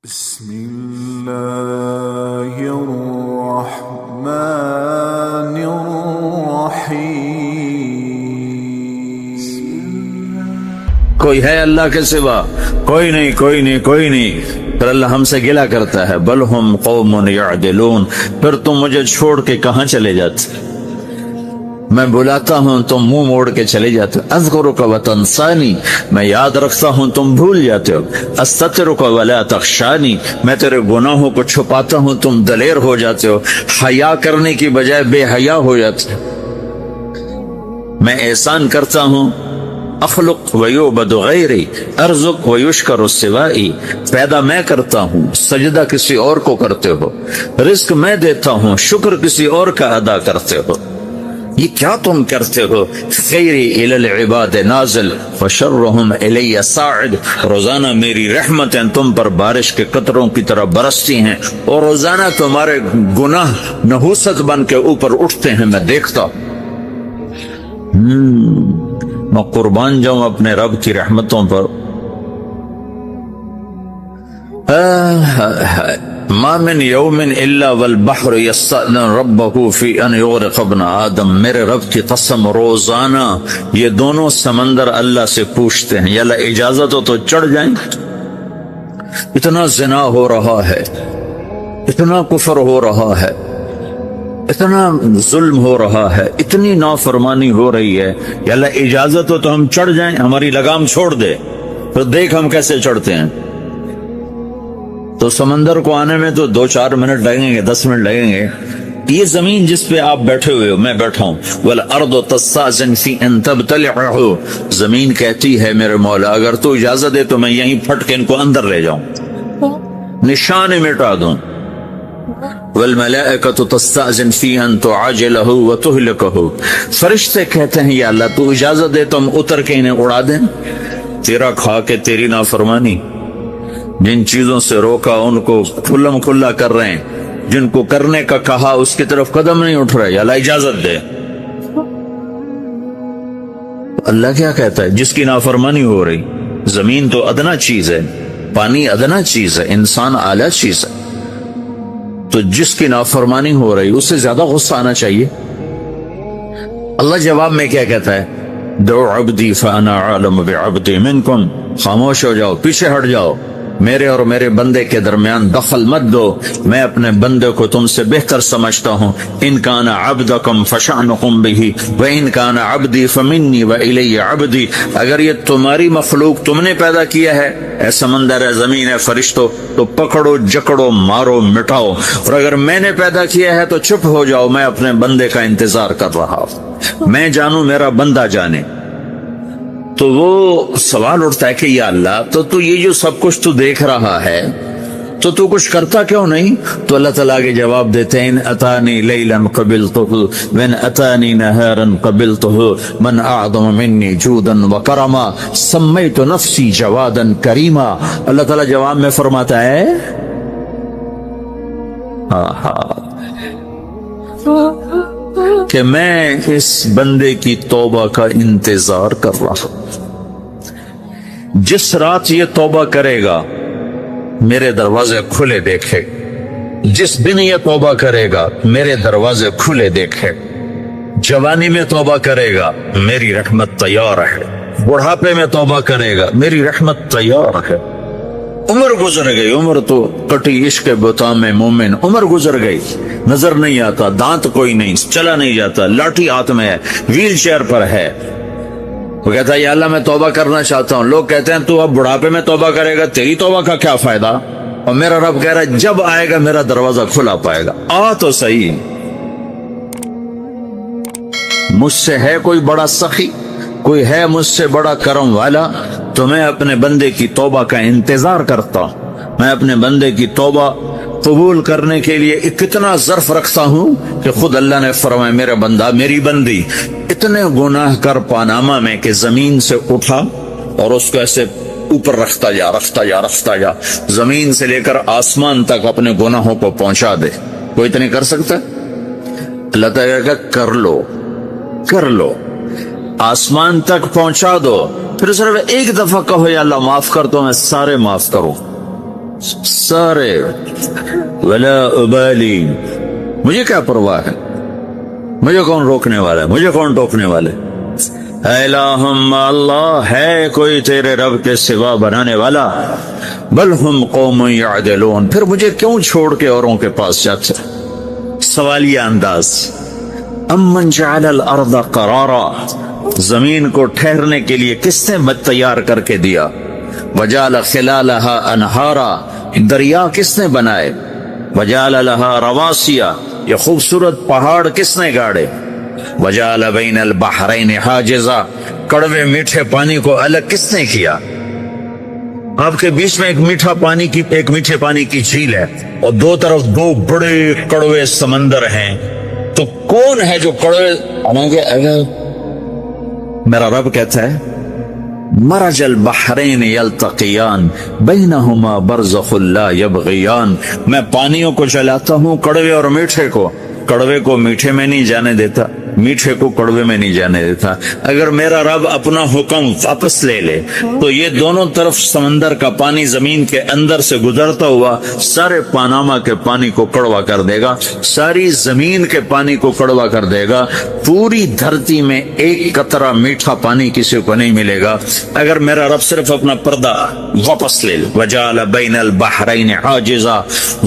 بسم الله الرحمن الرحيم. کوئی ہے اللہ کے سوا؟ کوئی نہیں کوئی نہیں کوئی نہیں. پھر اللہ ہم سے گلہ کرتا ہے بل ہم قوم یعدلون. پھر تم مجھے چھوڑ کے کہاں چلے جاتے؟ میں بلاتا ہوں تم منہ موڑ کے چلے جاتے ہو. اذکرک وتنسانی، میں یاد رکھتا ہوں تم بھول جاتے ہو. استترک ولا تخشانی، میں تیرے گناہوں کو چھپاتا ہوں تم دلیر ہو جاتے ہو. حیا کرنے کی بجائے بے حیا ہو جاتے ہو. میں احسان کرتا ہوں اخلق ویعبد غیری ارزق ویشکر سوائی. پیدا میں کرتا ہوں، سجدہ کسی اور کو کرتے ہو. رزق میں دیتا ہوں، شکر کسی اور کا ادا کرتے ہو. یہ کیا تم کرتے ہو؟ خیری الی العباد نازل وشرہم الی صاعد. روزانہ میری رحمتیں تم پر بارش کے قطروں کی طرح برستی ہیں اور روزانہ تمہارے گناہ نحوست بن کے اوپر اٹھتے ہیں. میں دیکھتا ہوں. میں قربان جاؤں اپنے رب کی رحمتوں پر. ما من یوم الا والبحر یستأذن ربہ فی ان یغرق ابن آدم. میرے رب کی قسم روزانہ یہ دونوں سمندر اللہ سے پوچھتے ہیں یا اللہ اجازت ہو تو چڑھ جائیں. اتنا زنا ہو رہا ہے، اتنا کفر ہو رہا ہے، اتنا ظلم ہو رہا ہے، اتنی نافرمانی ہو رہی ہے، یا اللہ اجازت ہو تو ہم چڑھ جائیں، ہماری لگام چھوڑ دے. تو دیکھ ہم کیسے چڑھتے ہیں. تو سمندر کو آنے میں تو 2-4 منٹ لگیں گے، 10 منٹ لگیں گے. یہ زمین جس پہ آپ بیٹھے ہوئے ہو، میں بیٹھا ہوں. وَالْأَرْضُ تَسْتَأْذِنُ فِي أَن تَبْتَلِعَهُ. زمین کہتی ہے میرے مولا اگر تو اجازت دے تو میں یہیں پھٹ کے ان کو اندر لے جاؤں، نشان مٹا دوں. وَالْمَلَائِكَةُ تَسْتَأْذِنُ فِي أَن تُعَاجِلَهُ وَتُهْلِكَهُ. فرشتے کہتے ہیں یا اللہ تو اجازت دے تو ہم اتر کے انہیں اڑا دیں. تیرا کھا کے تیری نافرمانی. جن چیزوں سے روکا ان کو کھلم کھلا کر رہے ہیں، جن کو کرنے کا کہا اس کی طرف قدم نہیں اٹھ رہے. یا اللہ اجازت دے. اللہ کیا کہتا ہے؟ جس کی نافرمانی ہو رہی. زمین تو ادنا چیز ہے، پانی ادنا چیز ہے، انسان اعلیٰ چیز ہے. تو جس کی نافرمانی ہو رہی اسے زیادہ غصہ آنا چاہیے. اللہ جواب میں کیا کہتا ہے؟ دعو عبدی فانا عالم بعبدی منکم. خاموش ہو جاؤ، پیچھے ہٹ جاؤ. میرے اور میرے بندے کے درمیان دخل مت دو. میں اپنے بندے کو تم سے بہتر سمجھتا ہوں. ان کان عبدکم فشأنکم بہ وان کان عبدی فمنی والی عبدی. اگر یہ تمہاری مخلوق تم نے پیدا کیا ہے، اے سمندر ہے، زمین ہے، فرشتوں، تو پکڑو جکڑو مارو مٹاؤ. اور اگر میں نے پیدا کیا ہے تو چپ ہو جاؤ. میں اپنے بندے کا انتظار کر رہا ہوں. میں جانوں، میرا بندہ جانے. تو وہ سوال اٹھتا ہے کہ یا اللہ تو یہ جو سب کچھ تو دیکھ رہا ہے تو کچھ کرتا کیوں نہیں؟ تو اللہ تعالیٰ کے جواب دیتے ہیں ان اتانی لیلا قبلتہ وان اتانی نہارا قبلتہ من اعظم منی جودا وکرما سمیت نفسی جوادا کریما. اللہ تعالیٰ جواب میں فرماتا ہے کہ میں اس بندے کی توبہ کا انتظار کر رہا ہوں. جس رات یہ توبہ کرے گا میرے دروازے کھلے دیکھے. جس دن یہ توبہ کرے گا میرے دروازے کھلے دیکھے. جوانی میں توبہ کرے گا میری رحمت تیار ہے. بڑھاپے میں توبہ کرے گا میری رحمت تیار ہے. عمر گزر گئی، عمر تو کٹی عشق بتا میں مومن. عمر گزر گئی، نظر نہیں آتا، دانت کوئی نہیں، چلا نہیں جاتا، لاٹھی ہاتھ میں ہے، ویل چیئر پر ہے. وہ کہتا ہے یا اللہ میں توبہ کرنا چاہتا ہوں. لوگ کہتے ہیں تو اب بڑھاپے میں توبہ کرے گا، تیری توبہ کا کیا فائدہ؟ اور میرا رب کہہ رہا ہے جب آئے گا میرا دروازہ کھلا پائے گا. آ تو صحیح. مجھ سے ہے کوئی بڑا سخی، کوئی ہے مجھ سے بڑا کرم والا؟ تو میں اپنے بندے کی توبہ کا انتظار کرتا ہوں. میں اپنے بندے کی توبہ قبول کرنے کے لیے کتنا ظرف رکھتا ہوں کہ خود اللہ نے فرمایا میرا بندہ، میری بندی اتنے گناہ کر پاناما میں کہ زمین سے اٹھا اور اس کو ایسے اوپر رکھتا جا رکھتا جا رکھتا جا، زمین سے لے کر آسمان تک اپنے گناہوں کو پہنچا دے. کوئی اتنے کر سکتا ہے؟ اللہ تعالیٰ کہ کر لو کر لو، آسمان تک پہنچا دو. پھر صرف ایک دفعہ کہو یا اللہ معاف کر دو، میں سارے معاف کروں. سارے ولا ابالی، مجھے کیا پرواہ ہے، مجھے کون روکنے والا ہے، مجھے کون ٹوکنے والا ہے۔ الہم اللہ، ہے کوئی تیرے رب کے سوا بنانے والا؟ بل ہم قوم یعدلون، پھر مجھے کیوں چھوڑ کے اوروں کے پاس جاتے؟ سوالیہ انداز۔ امن جعل الارض قرارا، زمین کو ٹھہرنے کے لیے کس نے تیار کر کے دیا؟ وجعل خلالها انہارا، دریا کس نے بنائے؟ وجعل لها رواسیا، یہ خوبصورت پہاڑ کس نے گاڑے؟ وجعل بین البحرین حاجزا، کڑوے میٹھے پانی کو الگ کس نے کیا؟ آپ کے بیچ میں ایک میٹھے پانی کی جھیل ہے اور دو طرف دو بڑے کڑوے سمندر ہیں، تو کون ہے جو کڑوے؟ میرا رب کہتا ہے مرج البحرین یلتقیان بینہما برزخ لا یبغیان، میں پانیوں کو چلاتا ہوں، کڑوے اور میٹھے کو، کڑوے کو میٹھے میں نہیں جانے دیتا، میٹھے کو کڑوے میں نہیں جانے دیتا۔ اگر میرا رب اپنا حکم واپس لے لے تو یہ دونوں طرف سمندر کا پانی زمین کے اندر سے گزرتا ہوا سارے پاناما کے پانی کو کڑوا کر دے گا، ساری زمین کے پانی کو کڑوا کر دے گا، پوری دھرتی میں ایک قطرہ میٹھا پانی کسی کو نہیں ملے گا اگر میرا رب صرف اپنا پردہ واپس لے لے۔ وجعل بین البحرین حاجزا،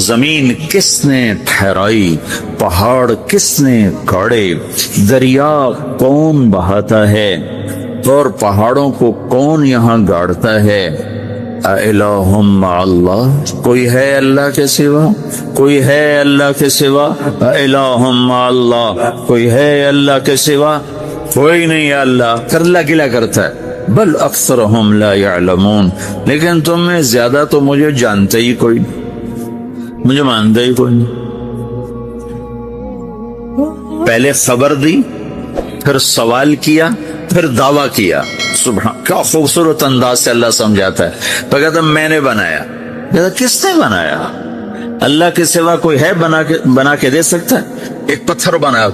زمین کس نے ٹھہرائی، پہاڑ کس نے گاڑے، دریا کون بہاتا ہے اور پہاڑوں کو کون یہاں گاڑتا ہے؟ اِلَٰهٌ مَّعَ اللَّهِ، کوئی ہے اللہ کے سوا؟ کوئی ہے اللہ کے سوا؟ اِلَٰهٌ مَّعَ اللَّهِ، کوئی ہے اللہ کے سوا؟ کوئی نہیں ہے اللہ، پھر اللہ گلا کرتا ہے بل اکثرهم لا يعلمون، لیکن تم میں زیادہ تو مجھے جانتے ہی کوئی نہیں، مجھے مانتے ہی کوئی نہیں۔ پہلے خبر دی، پھر سوال کیا، پھر دعویٰ کیا۔ سبحان، کیا خوبصورت انداز سے اللہ سمجھاتا ہے۔ تو کہتا میں نے بنایا، کہتا کس نے بنایا؟ اللہ کے سوا کوئی ہے بنا کے دے سکتا ہے؟ ایک پتھر بنایا،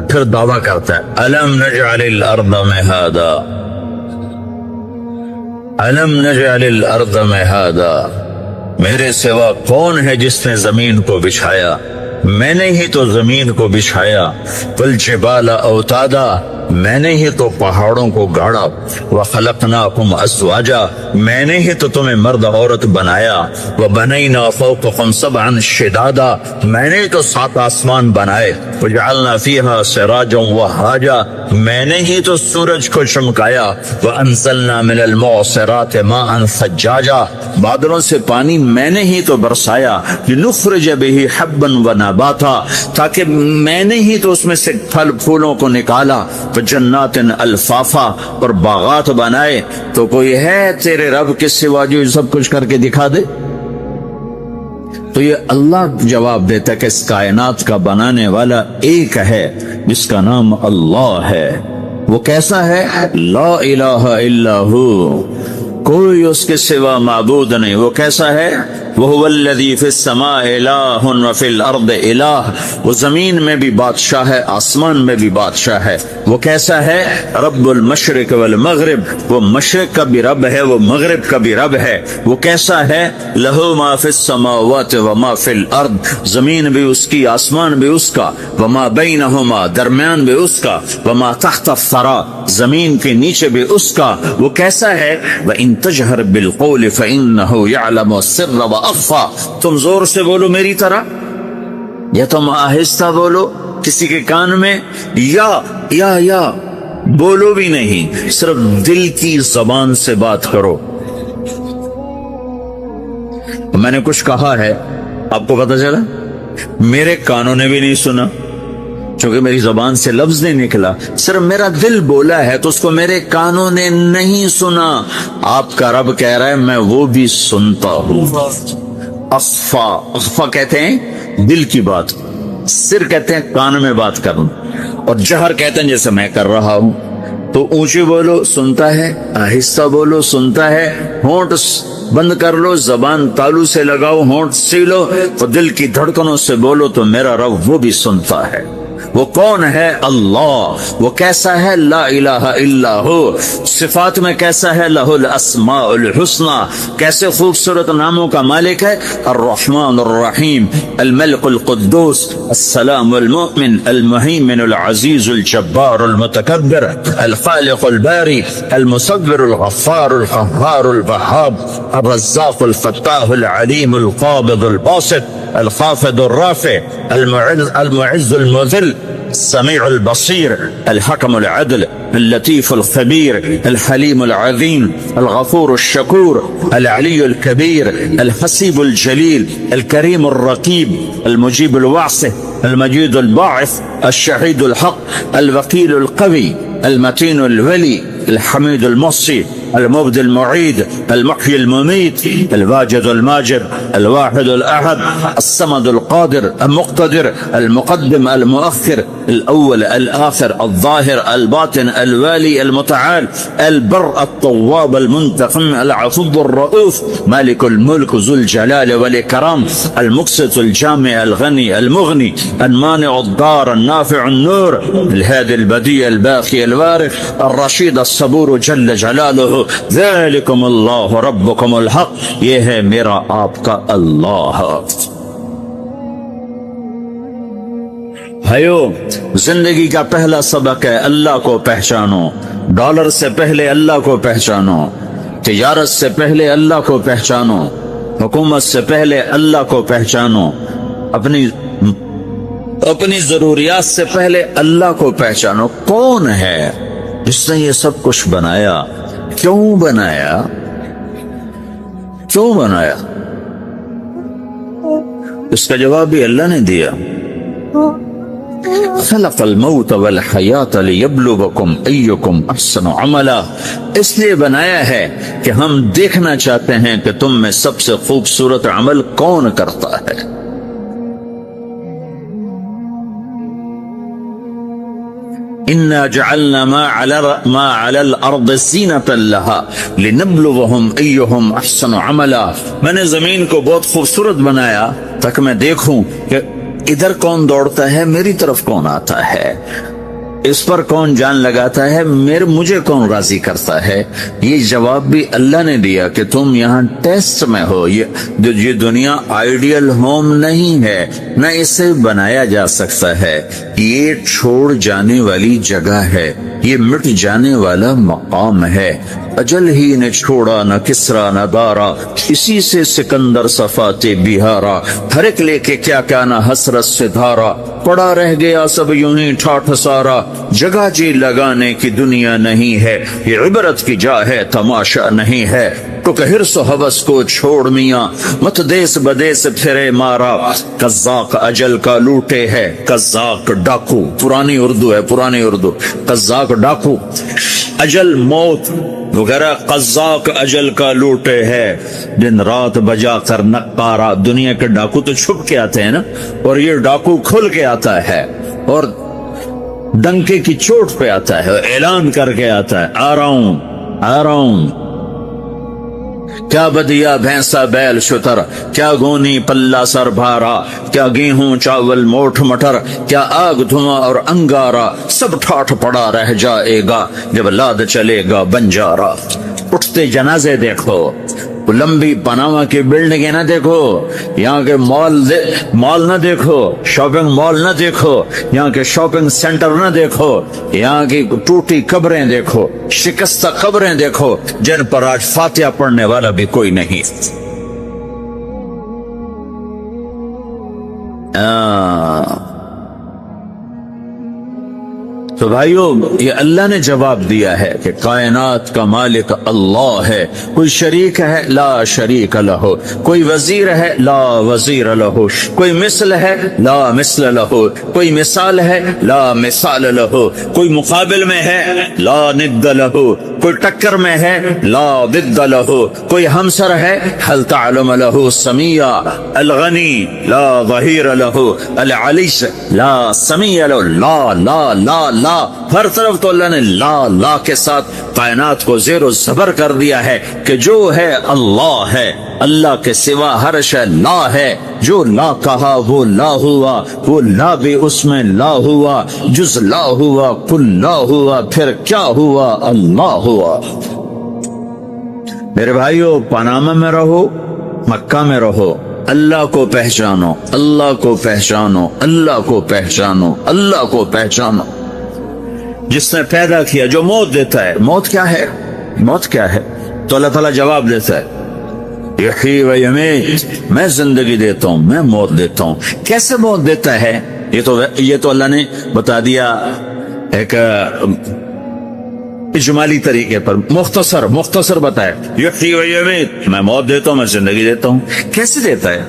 پھر دعویٰ کرتا ہے الم نجعل الارض مہادا، الم نجعل الارض مہادا، میرے سوا کون ہے جس نے زمین کو بچھایا؟ میں نے ہی تو زمین کو بچھایا، والجبال اوتادا، میں نے ہی تو پہاڑوں کو گاڑا، وخلقناکم ازواجا، میں نے ہی تو تمہیں مرد عورت بنایا، وبنینا فوقکم سبعا شدادا، میں نے ہی تو 7 آسمان بنائے، وجعلنا فیہا سراجا وہاجا، میں نے ہی تو سورج کو چمکایا، وانزلنا من المعصرات ماء ثجاجا، بادلوں سے پانی میں نے ہی تو برسایا، لنخرج به حبا ونباتا، تاکہ میں نے ہی تو اس میں سے پھل پھولوں کو نکالا، جنات الفافا، اور باغات بنائے۔ تو کوئی ہے تیرے رب کے سوا جو سب کچھ کر کے دکھا دے؟ تو یہ اللہ جواب دیتا ہے کہ اس کائنات کا بنانے والا ایک ہے جس کا نام اللہ ہے۔ وہ کیسا ہے؟ لا الہ الا ہو، کوئی اس کے سوا معبود نہیں۔ وہ کیسا ہے؟ وَهُوَ الَّذِي فِي السَّمَاءِ إِلَٰهٌ وَفِي الْأَرْضِ إِلَٰهٌ، وہ زمین میں بھی بادشاہ ہے، آسمان میں بھی بادشاہ ہے۔ وہ کیسا ہے؟ رب المشرق والمغرب، وہ مشرق کا بھی رب ہے، وہ مغرب کا بھی رب ہے۔ وہ کیسا ہے؟ لَهُ مَا فِي السَّمَاوَاتِ وَمَا فِي الْأَرْضِ، زمین بھی اس کی، آسمان بھی اس کا، وَمَا بَيْنَهُمَا، درمیان بھی اس کا، وَمَا تَحْتَ الثَّرَىٰ، زمین کے نیچے بھی اس کا۔ وہ کیسا ہے؟ وَإِن تَجْهَرْ بِالْقَوْلِ فَإِنَّهُ يَعْلَمُ السِّرَّ وَأَخْفَىٰ، تم زور سے بولو میری طرح یا تم آہستہ بولو کسی کے کان میں، یا بولو بھی نہیں، صرف دل کی زبان سے بات کرو۔ میں نے کچھ کہا ہے، آپ کو پتہ چلا؟ میرے کانوں نے بھی نہیں سنا، چونکہ میری زبان سے لفظ نہیں نکلا، صرف میرا دل بولا ہے تو اس کو میرے کانوں نے نہیں سنا۔ آپ کا رب کہہ رہا ہے میں وہ بھی سنتا ہوں۔ اخفا کہتے ہیں دل کی بات، سر کہتے ہیں کان میں بات کرنا، اور جہر کہتے ہیں جیسے میں کر رہا ہوں۔ تو اونچی بولو سنتا ہے، آہستہ بولو سنتا ہے، ہونٹ بند کر لو، زبان تالو سے لگاؤ، ہونٹ سیلو، اور دل کی دھڑکنوں سے بولو تو میرا رب وہ بھی سنتا ہے۔ وہ کون ہے؟ اللہ۔ وہ کیسا ہے؟ لا الہ الا ہو۔ صفات میں کیسا ہے؟ لہ الاسماء الحسنى۔ کیسے خوبصورت ناموں کا مالک ہے؟ الرحمن الرحیم، الملک القدوس، السلام المؤمن، المہیمن العزیز الجبار المتکبر، الخالق الباری، المصور الغفار القہار الوہاب، الرزاق الفتاح العلیم القابض الباسط، الخافض الرافع، المعز المذل، السميع البصير، الحكم العدل، اللطيف الخبير، الحليم العظيم، الغفور الشكور، العلي الكبير، الحسيب الجليل، الكريم الرقيب، المجيب الواسع، المجيد الباعث، الشهيد الحق، الوكيل القوي، المتين الولي، الحميد المحصي، المبدي المعيد، المحيي المميت، الواجد الماجد، الواحد الأحد، الصمد القادر المقتدر، المقدم المؤخر، الأول الآخر، الظاهر الباطن، الوالي المتعال، البر الطواب المنتقم، العفو الرؤوف، مالك الملك ذو الجلال والإكرام، المقسط الجامع الغني المغني، المانع الضار النافع النور، الهادي البديع الباقي الوارث، الرشيد الصبور جل جلالہ، ذالکم اللہ ربکم الحق، یہ ہے میرا آپ کا اللہ۔ بھائیو، زندگی کا پہلا سبق ہے اللہ کو پہچانو۔ ڈالر سے پہلے اللہ کو پہچانو، تجارت سے پہلے اللہ کو پہچانو، حکومت سے پہلے اللہ کو پہچانو، اپنی ضروریات سے پہلے اللہ کو پہچانو۔ کون ہے جس نے یہ سب کچھ بنایا؟ کیوں بنایا؟ کیوں بنایا؟ اس کا جواب بھی اللہ نے دیا۔ خلق الموت والحیات لیبلوکم ایکم احسن عملا، اس لیے بنایا ہے کہ ہم دیکھنا چاہتے ہیں کہ تم میں سب سے خوبصورت عمل کون کرتا ہے۔ انا جعلنا ما على الارض زینۃ لها لنبلوهم ایہم احسن عملا، میں نے زمین کو بہت خوبصورت بنایا تاکہ میں دیکھوں کہ ادھر کون دوڑتا ہے، میری طرف کون آتا ہے، اس پر کون جان لگاتا ہے، مجھے کون راضی کرتا ہے۔ یہ جواب بھی اللہ نے دیا کہ تم یہاں ٹیسٹ میں ہو۔ یہ دنیا آئیڈیل ہوم نہیں ہے، نہ اسے بنایا جا سکتا ہے، یہ چھوڑ جانے والی جگہ ہے، یہ مٹ جانے والا مقام ہے۔ اجل ہی نے چھوڑا نہ کسرا نہ دارا، اسی سے سکندر صفاتے بہارا، ہر ایک لے کے کیا کیا نہ حسرت سے دھارا، پڑا رہ گیا سب یوں ہی ٹھاٹھ سارا، جگہ جی لگانے کی دنیا نہیں ہے، یہ عبرت کی جا ہے تماشا نہیں ہے، تو کہ حرص و حوث کو چھوڑ میاں، مت دیس بدیس پھرے مارا، قزاق اجل کا لوٹے ہے، قزاق ڈاکو، پرانی اردو ہے، پرانی اردو، قزاق ڈاکو، اجل موت وغیرہ، قزاق اجل کا لوٹے ہے، دن رات بجا کر نقارا، دنیا کے ڈاکو تو چھپ کے آتے ہیں نا، اور یہ ڈاکو کھل کے آتا ہے اور ڈنکے کی چوٹ پہ آتا ہے، اعلان کر کے آتا ہے، آ رہا ہوں آ رہا ہوں۔ کیا بدیا بھینسا بیل شتر، کیا گونی پلہ سر بھارا، کیا گیہوں چاول موٹھ مٹر، کیا آگ دھواں اور انگارا، سب ٹھاٹھ پڑا رہ جائے گا جب لاد چلے گا بنجارا۔ اٹھتے جنازے دیکھو، لمبی پاناما کی بلڈنگیں نہ دیکھو، یہاں کے مال نہ دیکھو، شاپنگ مال نہ دیکھو، یہاں کے شاپنگ سینٹر نہ دیکھو، یہاں کی ٹوٹی قبریں دیکھو، شکستہ قبریں دیکھو جن پر آج فاتحہ پڑھنے والا بھی کوئی نہیں۔ تو بھائیو، یہ اللہ نے جواب دیا ہے کہ کائنات کا مالک اللہ ہے، کوئی شریک ہے لا شریک لہ، کوئی وزیر ہے لا وزیر لہ، کوئی مثل ہے لا مثل لہ، کوئی مثال ہے لا مثال لہ، کوئی مقابل میں ہے لا ند لہ، کوئی ٹکر میں ہے لا ضد لہو، کوئی ہمسر ہے هل تعلم له سمیع، الغنی لا ظہیر لہو، العلی لا سمیع لہو، لا لا لا لا، ہر طرف تو اللہ نے لا لا کے ساتھ کائنات کو زیر و زبر کر دیا ہے کہ جو ہے اللہ ہے، اللہ کے سوا ہر شے لا ہے، جو لا کہا وہ لا ہوا، وہ لا بھی اس میں لا ہوا، جز لا ہوا کل لا ہوا، پھر کیا ہوا؟ اللہ ہوا۔ میرے بھائیو، پاناما میں رہو، مکہ میں رہو، اللہ کو پہچانو، اللہ کو پہچانو، اللہ کو پہچانو، اللہ کو پہچانو۔ جس نے پیدا کیا، جو موت دیتا ہے، موت کیا ہے؟ موت کیا ہے؟ تو اللہ تعالیٰ جواب دیتا ہے یحیی و یمیت، میں زندگی دیتا ہوں، میں موت دیتا ہوں۔ کیسے موت دیتا ہے؟ یہ تو اللہ نے بتا دیا ایک اجمالی طریقے پر، مختصر بتایا یحیی و یمیت، میں موت دیتا ہوں، میں زندگی دیتا ہوں۔ کیسے دیتا ہے؟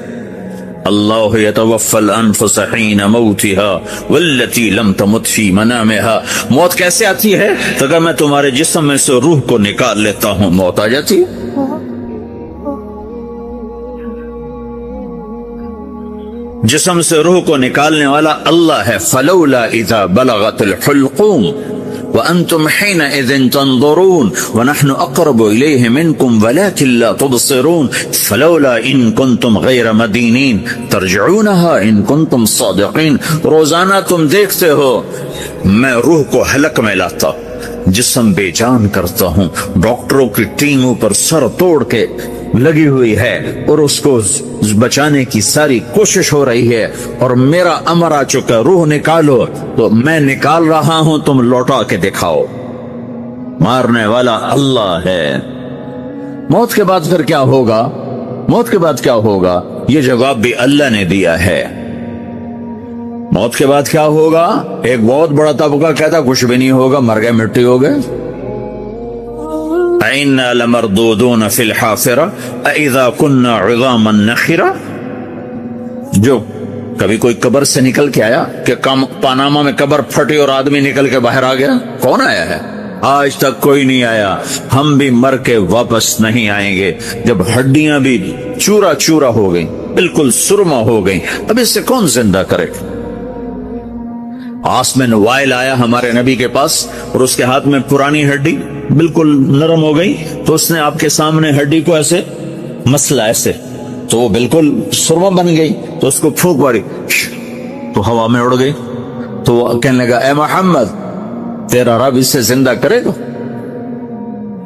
اللہ یتوفی الانفس حین موتها والتی لم تمت فی منامها۔ موت کیسے آتی ہے؟ تو اگر میں تمہارے جسم میں سے روح کو نکال لیتا ہوں، موت آ جاتی ہے۔ جسم سے روح کو نکالنے والا اللہ ہے۔ فلولا اذا بلغت الحلقوم وانتم حينئذ تنظرون ونحن اقرب اليه منكم ولكن لا تبصرون فلولا ان كنتم غير مدينين ترجعونها ان كنتم صادقين۔ روزانہ تم دیکھتے ہو میں روح کو حلق میں لاتا ہوں، جسم بے جان کرتا ہوں، ڈاکٹروں کی ٹیم اوپر سر توڑ کے لگی ہوئی ہے اور اس کو بچانے کی ساری کوشش ہو رہی ہے، اور میرا امر آ چکا، روح نکالو، تو میں نکال رہا ہوں، تم لوٹا کے دکھاؤ۔ مارنے والا اللہ ہے۔ موت کے بعد پھر کیا ہوگا؟ موت کے بعد کیا ہوگا؟ یہ جواب بھی اللہ نے دیا ہے۔ موت کے بعد کیا ہوگا؟ ایک بہت بڑا طبقہ کہتا کچھ بھی نہیں ہوگا، مر گئے، مٹی ہو گئے۔ اِنَّا لَمَرْدُودُونَ فِي الْحَافِرَةِ اَإِذَا كُنَّا عِظَامًا نَخِرَةً۔ جو کبھی کوئی قبر سے نکل کے آیا کہ پاناما میں قبر پھٹی اور آدمی نکل کے باہر آ گیا؟ کون آیا ہے؟ آج تک کوئی نہیں آیا۔ ہم بھی مر کے واپس نہیں آئیں گے۔ جب ہڈیاں بھی چورا چورا ہو گئی، بالکل سرما ہو گئی، اب اس سے کون زندہ کرے؟ آسمین وائل آیا ہمارے نبی کے پاس اور اس کے ہاتھ میں پرانی ہڈی بالکل نرم ہو گئی، تو اس نے آپ کے سامنے ہڈی کو ایسے مسلا، ایسے تو وہ بالکل سرما بن گئی، تو اس کو پھونک پڑی تو ہوا میں اڑ گئی۔ تو وہ کہنے لگا اے محمد، تیرا رب اسے زندہ کرے گا؟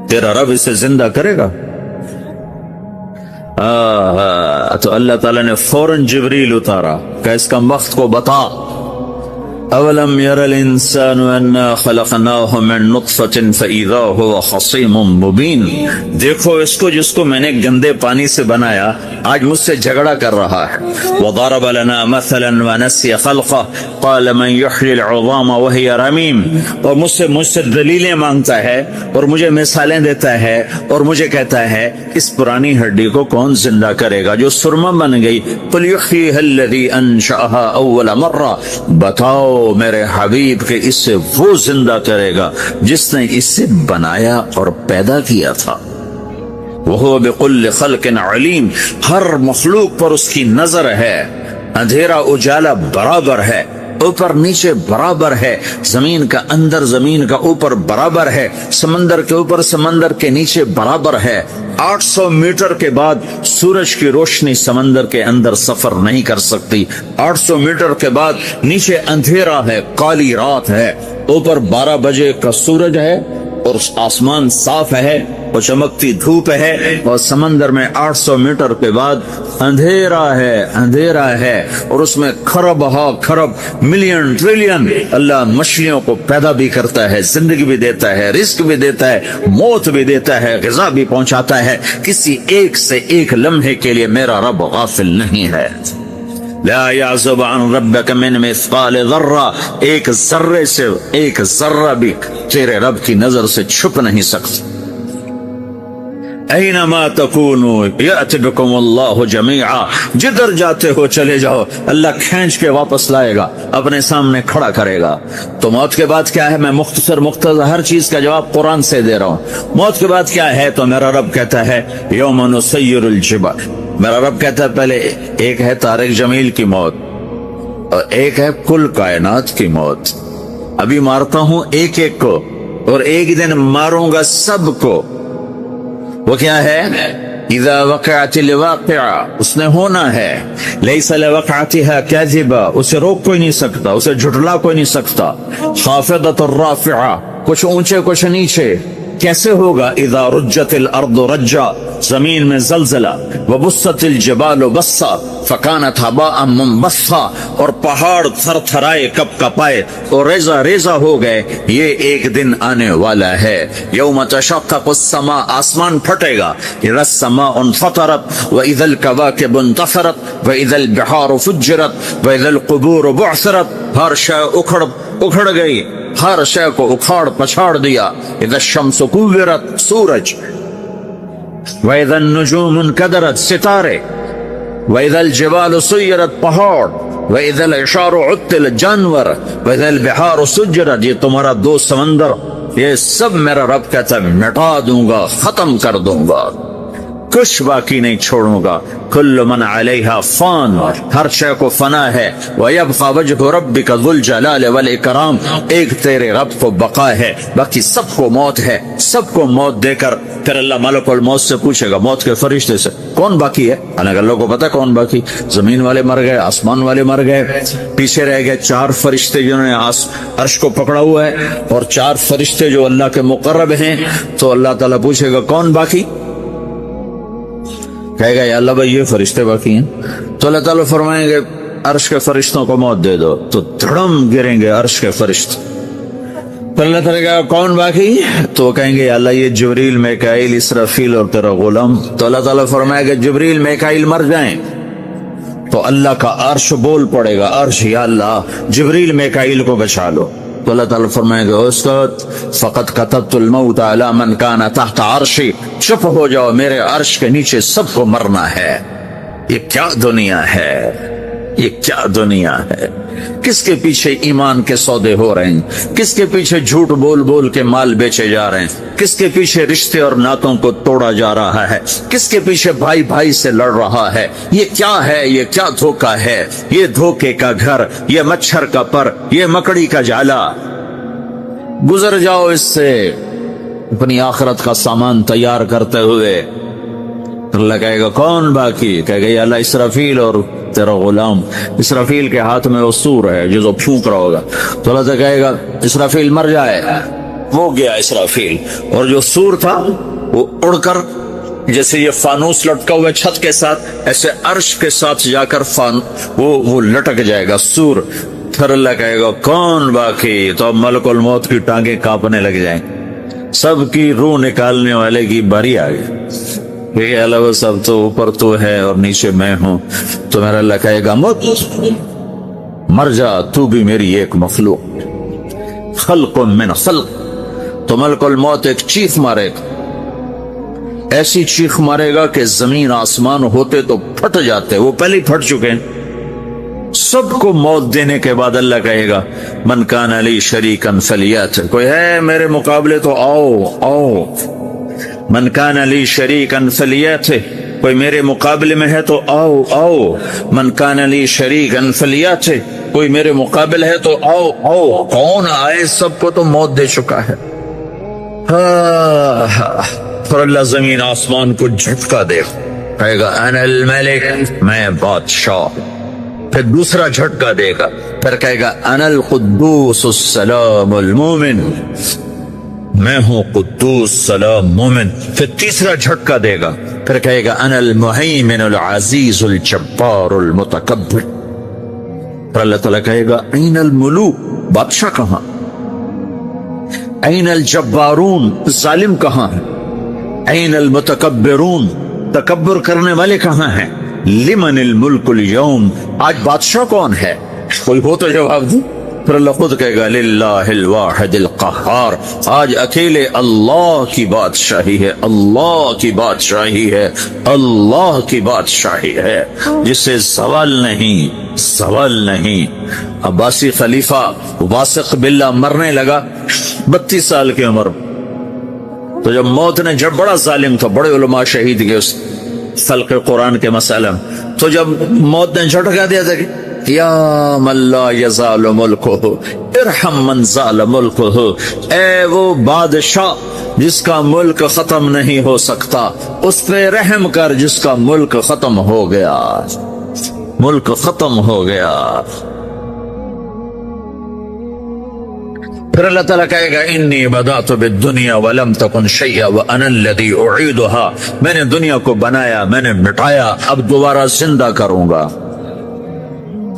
تیرا رب اسے زندہ کرے گا؟ تو اللہ تعالیٰ نے فوراً جبریل اتارا کہ اس کا وقت کو بتا۔ اولم یر الانسان انا خلقناہ من نطفة فاذا هو خصیم مبین۔ دیکھو اس کو جس کو میں نے گندے پانی سے بنایا، آج مجھ سے جھگڑا کر رہا ہے۔ وضرب لنا مثلا ونسی خلقہ قال من یحیی العظام وہی رمیم۔ اور مجھ سے دلیلیں مانگتا ہے اور مجھے مثالیں دیتا ہے اور مجھے کہتا ہے اس پرانی ہڈی کو کون زندہ کرے گا جو سرما بن گئی؟ قل یحییھا الذی انشأھا اول مرہ۔ بتاؤ میرے حبیب کہ اس سے وہ زندہ کرے گا جس نے اس سے بنایا اور پیدا کیا تھا۔ وہو بکل خلق علیم۔ ہر مخلوق پر اس کی نظر ہے، اندھیرا اجالا برابر ہے، اوپر نیچے برابر ہے، زمین کا اندر زمین کا اوپر برابر ہے، سمندر کے اوپر سمندر کے نیچے برابر ہے۔ 800 میٹر کے بعد سورج کی روشنی سمندر کے اندر سفر نہیں کر سکتی۔ 800 میٹر کے بعد نیچے اندھیرا ہے، کالی رات ہے، اوپر 12 بجے کا سورج ہے اور آسمان صاف ہے اور چمکتی دھوپ ہے، اور سمندر میں 800 میٹر کے بعد اندھیرا ہے اور اس میں کھرب ہا کھرب ملین ٹریلین اللہ مچھلیوں کو پیدا بھی کرتا ہے، زندگی بھی دیتا ہے، رزق بھی دیتا ہے، موت بھی دیتا ہے، غذا بھی پہنچاتا ہے۔ کسی ایک سے ایک لمحے کے لیے میرا رب غافل نہیں ہے۔ لا يعزب عن ربك من مثقال ذرہ، ایک ذرے سے ایک ذرہ بھی تیرے رب کی نظر سے چھپ نہیں سکتا۔ اینما تکونوا یأتی بکم اللہ جمیعا، جدھر جاتے ہو چلے جاؤ، اللہ کھینچ کے واپس لائے گا، اپنے سامنے کھڑا کرے گا۔ تو موت کے بعد کیا ہے؟ میں مختصر ہر چیز کا جواب قرآن سے دے رہا ہوں۔ موت کے بعد کیا ہے؟ تو میرا رب کہتا ہے یوم نسیر الجبال، میرا رب کہتا ہے پہلے ایک ہے طارق جمیل کی موت اور ایک ہے کل کائنات کی موت۔ ابھی مارتا ہوں ایک ایک کو اور ایک دن ماروں گا سب کو۔ وہ کیا ہے؟ اذا وقعت الواقعہ، اس نے ہونا ہے۔ لیس لوقعتها کاذبہ، اسے روک کوئی نہیں سکتا، اسے جھٹلا کوئی نہیں سکتا۔ خافضۃ الرافعہ، کچھ اونچے کچھ نیچے۔ کیسے ہوگا؟ اذا رجت الارض رجا، زمین میں زلزلہ۔ وبست الجبال بسا فکانت ہباء منبثا، اور پہاڑ تھر تھرائے کپ کپائے اور ریزہ ریزہ ہو گئے۔ یہ ایک دن آنے والا ہے۔ یوم تشقق السماء، آسمان پھٹے گا۔ اذا السماء انفطرت واذا الكواكب انتثرت واذا البحار فجرت واذا القبور بعثرت، ہر شے اکھڑ گئی، ہر شے کو اکھاڑ پچھاڑ دیا۔ اذا الشمس كورت، سورج۔ وَإِذَا النُّجُومُ انْكَدَرَتْ، ستارے۔ وَإِذَا الْجِبَالُ سُيِّرَتْ، پہاڑ۔ وَإِذَا الْعِشَارُ عُطِّلَتْ، جانور۔ وَإِذَا الْبِحَارُ سُجِّرَتْ، یہ تمہارا دو سمندر، یہ سب میرا رب کہتا ہے مٹا دوں گا، ختم کر دوں گا، کچھ باقی نہیں چھوڑوں گا۔ کل من علیہا فان، ہر شے کو فنا ہے۔ وَيَبْقَى وَجْهُ رَبِّكَ ذُو الْجَلَالِ وَالْإِكْرَامِ، ایک تیرے رب کو بقا ہے، باقی سب کو موت ہے۔ سب کو موت دے کر پھر اللہ ملک الموت سے پوچھے گا، موت کے فرشتے سے، کون باقی ہے؟ اللہ کو پتا کون باقی؟ زمین والے مر گئے، آسمان والے مر گئے، پیچھے رہ گئے چار فرشتے جنہوں نے عرش کو پکڑا ہوا ہے، اور چار فرشتے جو اللہ کے مقرب ہیں۔ تو اللہ تعالیٰ پوچھے گا کون باقی؟ کہے گا یا اللہ بھائی یہ فرشتے باقی ہیں۔ تو اللہ تعالیٰ فرمائیں گے عرش کے فرشتوں کو موت دے دو، تو دھڑم گریں گے عرش کے فرشتے۔ تو اللہ تعالیٰ کہا کون باقی؟ تو کہیں گے یا اللہ یہ جبریل، میکائیل، اسرافیل اور تیرا غلام۔ تو اللہ تعالیٰ فرمائے گا جبریل میکائیل مر جائیں، تو اللہ کا عرش بول پڑے گا، عرش یا اللہ جبریل میکائیل کو بچا لو۔ تو اللہ تعالیٰ فرمائے گا اسکت فقط کتبت الموت علی من کان تحت عرشی، چپ ہو جاؤ، میرے عرش کے نیچے سب کو مرنا ہے۔ یہ کیا دنیا ہے، یہ کیا دنیا ہے؟ کس کے پیچھے ایمان کے سودے ہو رہے ہیں؟ کس کے پیچھے جھوٹ بول بول کے مال بیچے جا رہے ہیں؟ کس کے پیچھے رشتے اور ناتوں کو توڑا جا رہا ہے؟ کس کے پیچھے بھائی بھائی سے لڑ رہا ہے؟ یہ کیا ہے؟ یہ کیا دھوکہ ہے؟ یہ دھوکے کا گھر، یہ مچھر کا پر، یہ مکڑی کا جالا۔ گزر جاؤ اس سے اپنی آخرت کا سامان تیار کرتے ہوئے۔ اللہ کہے گا کون باقی؟ کہے گا یا اللہ اسرافیل اور تیرا غلام۔ اسرافیل کے ہاتھ میں وہ سور ہے جو پھونک رہا ہوگا۔ تو اللہ سے کہے گا اسرافیل مر جائے، وہ گیا اسرافیل، اور جو سور تھا وہ اڑ کر جیسے یہ فانوس لٹکا ہوا چھت کے ساتھ، ایسے عرش کے ساتھ جا کر وہ لٹک جائے گا سور۔ پھر اللہ کہے گا کون باقی؟ تو اب ملک الموت کی ٹانگیں کانپنے لگ جائیں، سب کی روح نکالنے والے کی باری آ گئی۔ کہ اللہ سب تو اوپر تو ہے اور نیچے میں ہوں۔ تو میرا اللہ کہے گا موت مر جا، تو بھی میری ایک مخلوق، خلق من خلق۔ تو ملک الموت ایک چیخ مارے گا، ایسی چیخ مارے گا کہ زمین آسمان ہوتے تو پھٹ جاتے، وہ پہلے ہی پھٹ چکے ہیں۔ سب کو موت دینے کے بعد اللہ کہے گا من کان لی شریکا فلیات، کوئی ہے میرے مقابلے تو آؤ آؤ۔ من کان لی شریکا فلیات، کوئی میرے مقابلے میں ہے تو آؤ آؤ۔ من کان لی شریکا فلیات، کوئی میرے مقابل ہے تو آؤ آؤ۔ کون آئے؟ سب کو تو موت دے چکا ہے۔ پھر اللہ زمین آسمان کو جھٹکا دے، کہے گا انا الملک، میں بادشاہ۔ پھر دوسرا جھٹکا دے گا، پھر کہے گا انا القدوس السلام المومن، میں ہوں قدوس سلام مومن۔ پھر تیسرا جھٹکا دے گا، پھر کہے گا انا المہیمن العزیز الجبار المتکبر۔ پھر اللہ تعالیٰ کہے گا این الملوک، بادشاہ کہاں؟ این الجبارون، ظالم کہاں ہے؟ این المتکبرون، تکبر کرنے والے کہاں ہیں؟ لمن الملک اليوم، آج بادشاہ کون ہے؟ کوئی ہو تو جواب دے۔ پھر اللہ خود کہے گا للہ الواحد القہار، آج اکیلے اللہ کی بادشاہی ہے، اللہ کی بادشاہی ہے، اللہ کی بادشاہی ہے، جس سے سوال نہیں، سوال نہیں۔ عباسی خلیفہ واثق باللہ مرنے لگا 32 سال کی عمر، تو جب موت نے، جب بڑا ظالم تھا، بڑے علماء شہید گئے اس خلق قرآن کے مسئلہ میں، تو جب موت نے جھٹکا دیا تھا کہ یا من لا یزال ملکہ ارحم من زال ملکہ، اے وہ بادشاہ جس کا ملک ختم نہیں ہو سکتا، اس پہ رحم کر جس کا ملک ختم ہو گیا، ملک ختم ہو گیا۔ پھر اللہ تعالیٰ کہے گا انی بدأت بالدنیا ولم تکن شیئا وانا الذی اعیدها، میں نے دنیا کو بنایا، میں نے مٹایا، اب دوبارہ زندہ کروں گا۔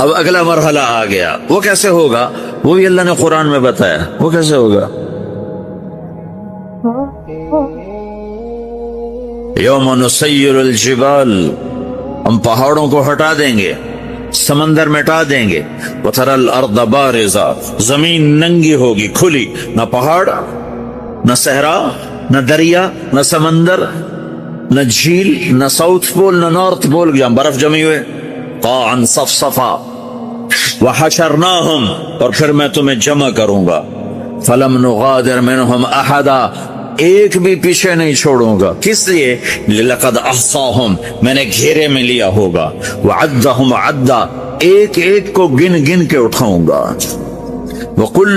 اب اگلا مرحلہ آ گیا، وہ کیسے ہوگا؟ وہ بھی اللہ نے قرآن میں بتایا، وہ کیسے ہوگا؟ یوم نسیر الجبال، ہم پہاڑوں کو ہٹا دیں گے، سمندر مٹا دیں گے، وتری الارض بارزہ، زمین ننگی ہوگی، کھلی، نہ پہاڑ، نہ صحرا، نہ دریا، نہ سمندر، نہ جھیل، نہ ساؤتھ پول، نہ نارتھ پول جہاں برف جمی ہوئے، قاعا صفصفا، وحشرناہم، اور پھر میں تمہیں جمع کروں گا، فلم نغادر منہم احدا، ایک بھی پیچھے نہیں چھوڑوں گا، کس لیے؟ لقد احصاہم، میں نے گھیرے میں لیا ہوگا، وعدہم عدا، ایک ایک کو گن گن کے اٹھاؤں گا، وکل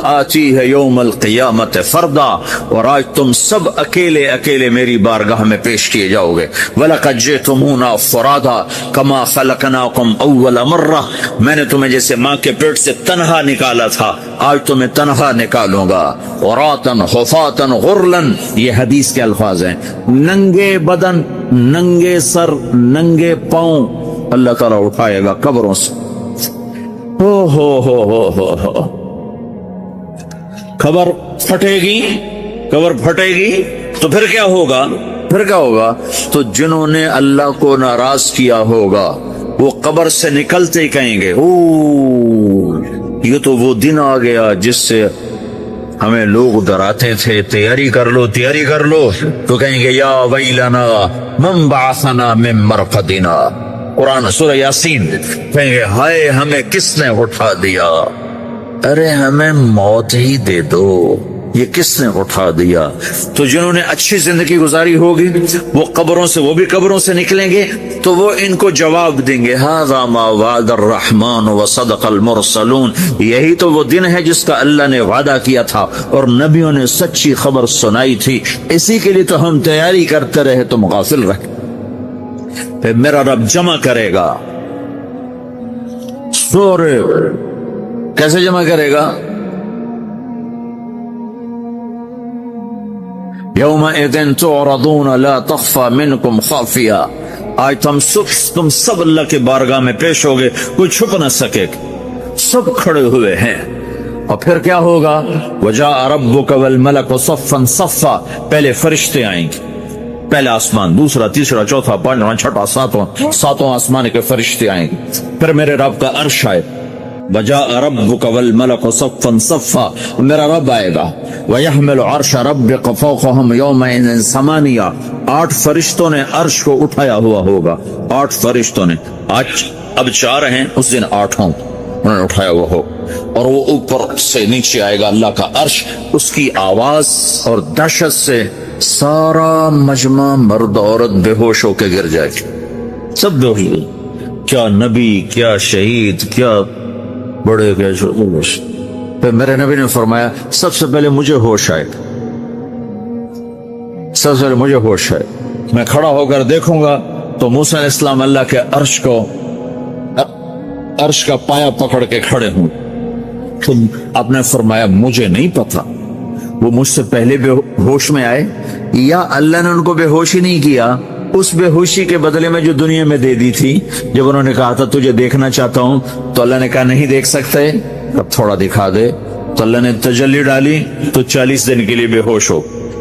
آتیہ یوم القیامت فردا، اور آج تم سب اکیلے اکیلے میری بارگاہ میں پیش کیے جاؤ گے، وَلَقَدْ جِئْتُمُونَا فُرَادَا كَمَا خَلَقْنَاكُمْ أَوَّلَ مَرَّةٍ، میں نے تمہیں جیسے ماں کے پیٹ سے تنہا نکالا تھا، آج تمہیں تنہا نکالوں گا، عُرَاةً حُفَاةً غُرْلًا، یہ حدیث کے الفاظ ہیں، ننگے بدن، ننگے سر، ننگے پاؤں اللہ تعالیٰ اٹھائے گا قبروں سے۔ ہو خبر پھٹے گی، خبر پھٹے گی تو پھر کیا ہوگا؟ پھر کیا ہوگا؟ تو جنہوں نے اللہ کو ناراض کیا ہوگا وہ قبر سے نکلتے ہی کہیں گے یہ تو وہ دن آ گیا جس سے ہمیں لوگ ڈراتے تھے، تیاری کر لو، تیاری کر لو، تو کہیں گے یا ویلنا من بعثنا من مرقدنا، قرآن سورہ یاسین، کہیں گے ہائے ہمیں کس نے اٹھا دیا، ارے ہمیں موت ہی دے دو، یہ کس نے اٹھا دیا؟ تو جنہوں نے اچھی زندگی گزاری ہوگی وہ قبروں سے، وہ بھی قبروں سے نکلیں گے تو وہ ان کو جواب دیں گے ھذا ما وعد الرحمن وصدق المرسلون، یہی تو وہ دن ہے جس کا اللہ نے وعدہ کیا تھا اور نبیوں نے سچی خبر سنائی تھی، اسی کے لیے تو ہم تیاری کرتے رہے، تم غافل رہے۔ پھر میرا رب جمع کرے گا، سورے کیسے جمع کرے گا؟ یومئذ تعرضون لا تخفى منکم خافیہ، آج تم سب اللہ کے بارگاہ میں پیش ہوگے، کوئی چھپ نہ سکے، سب کھڑے ہوئے ہیں۔ اور پھر کیا ہوگا؟ وجاء ربک والملک صفا صفا، پہلے فرشتے آئیں گے، پہلا آسمان، دوسرا، تیسرا، چوتھا، پانچواں، چھٹا، ساتواں آسمان کے فرشتے آئیں گے، پھر میرے رب کا عرش آئے، وجاء ربک والملک صفا صفا، میرا رب آئے گا، وَيَحْمِلُ عَرْشَ رَبِّكَ فَوْقَهُمْ يَوْمَئِذٍ ثَمَانِيَةٌ، 8 فرشتوں نے عرش کو اٹھایا ہوا ہوگا، 8 فرشتوں نے، آج اب 4 ہیں، اس دن 8 ہوں، انہوں نے اٹھایا ہوا ہو، اور وہ اوپر سے نیچے آئے گا اللہ کا عرش، اس کی آواز اور دہشت سے سارا مجمع مرد عورت بے ہوش ہو کے گر جائے گی، سب بے ہوش، کیا نبی، کیا شہید، کیا بڑے، کیا چھوٹے۔ پھر میرے نبی نے فرمایا سب سے پہلے مجھے ہوش آئے، سب سے پہلے مجھے ہوش آئے، میں کھڑا ہو کر دیکھوں گا تو موسیٰ علیہ السلام اللہ کے عرش کا پایا پکڑ کے کھڑے ہوں، تو آپ نے فرمایا مجھے نہیں پتا وہ مجھ سے پہلے بے ہوش میں آئے یا اللہ نے ان کو بے ہوش ہی نہیں کیا، اس بے ہوشی کے بدلے میں جو دنیا میں دے دی تھی، جب انہوں نے کہا تھا تجھے دیکھنا چاہتا ہوں تو اللہ نے کہا نہیں دیکھ سکتے، اب تھوڑا دکھا دے، تو اللہ نے تجلی ڈالی تو 40 دن کے لیے بے ہوش ہو،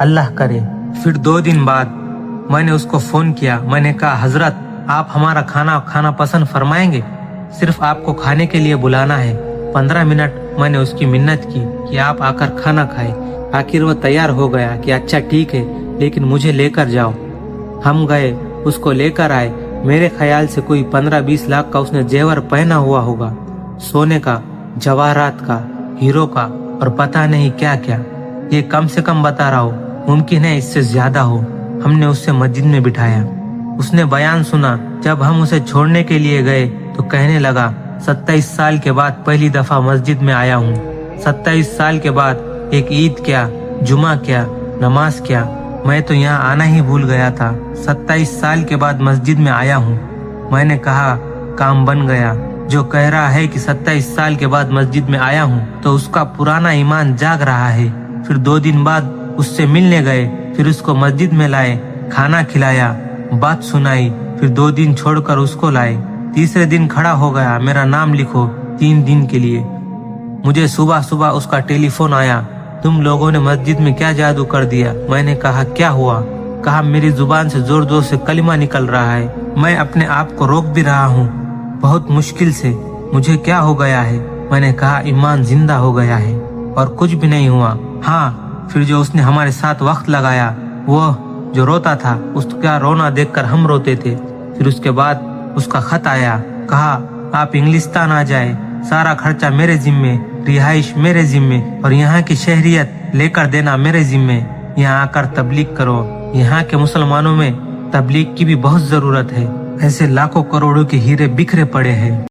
اللہ کرے۔ پھر 2 دن بعد میں نے اس کو فون کیا، میں نے کہا حضرت آپ ہمارا کھانا پسند فرمائیں گے؟ صرف آپ کو کھانے کے لیے بلانا ہے۔ 15 منٹ میں نے اس کی منت کی کہ آپ آ کر کھانا کھائے۔ آخر وہ تیار ہو گیا کہ اچھا ٹھیک ہے لیکن مجھے لے کر جاؤ۔ ہم گئے، اس کو لے کر آئے۔ میرے خیال سے کوئی 15-20 لاکھ کا اس نے زیور پہنا ہوا ہوگا، سونے کا، جواہرات کا، ہیرو کا اور پتہ نہیں کیا کیا۔ یہ کم سے کم بتا رہا ہوں، ممکن ہے اس سے زیادہ ہو۔ ہم نے اسے مسجد میں بٹھایا، اس نے بیان سنا۔ جب ہم اسے چھوڑنے کے لیے گئے تو کہنے لگا 27 سال کے بعد پہلی دفعہ مسجد میں آیا ہوں۔ 27 سال کے بعد ایک عید کیا، جمعہ کیا، نماز کیا، میں تو یہاں آنا ہی بھول گیا تھا۔ 27 سال کے بعد مسجد میں آیا ہوں۔ میں نے کہا کام بن گیا۔ جو کہہ رہا ہے کہ 27 سال کے بعد مسجد میں آیا ہوں تو اس کا پرانا ایمان جاگ رہا ہے۔ پھر 2 دن بعد اس سے ملنے گئے، پھر اس کو مسجد میں لائے، کھانا کھلایا، بات سنائی، پھر 2 دن چھوڑ کر اس کو لائے۔ تیسرے دن کھڑا ہو گیا، میرا نام لکھو 3 دن کے لیے۔ مجھے صبح اس کا ٹیلی فون آیا، تم لوگوں نے مسجد میں کیا جادو کر دیا؟ میں نے کہا کیا ہوا؟ کہا میری زبان سے زور سے کلمہ نکل رہا ہے، میں اپنے آپ کو روک بھی رہا ہوں بہت مشکل سے، مجھے کیا ہو گیا ہے؟ میں نے کہا ایمان زندہ ہو گیا ہے اور کچھ بھی نہیں ہوا۔ ہاں پھر جو اس نے ہمارے ساتھ وقت لگایا، وہ جو روتا تھا، اس کا رونا دیکھ کر ہم روتے تھے۔ پھر اس کے بعد اس کا خط آیا، کہا آپ انگلستان آ جائے، سارا خرچہ میرے ذمے، رہائش میرے ذمے اور یہاں کی شہریت لے کر دینا میرے ذمے۔ یہاں آ کر تبلیغ کرو، یہاں کے مسلمانوں میں تبلیغ کی بھی بہت ضرورت ہے، ایسے لاکھوں کروڑوں کے ہیرے بکھرے پڑے ہیں۔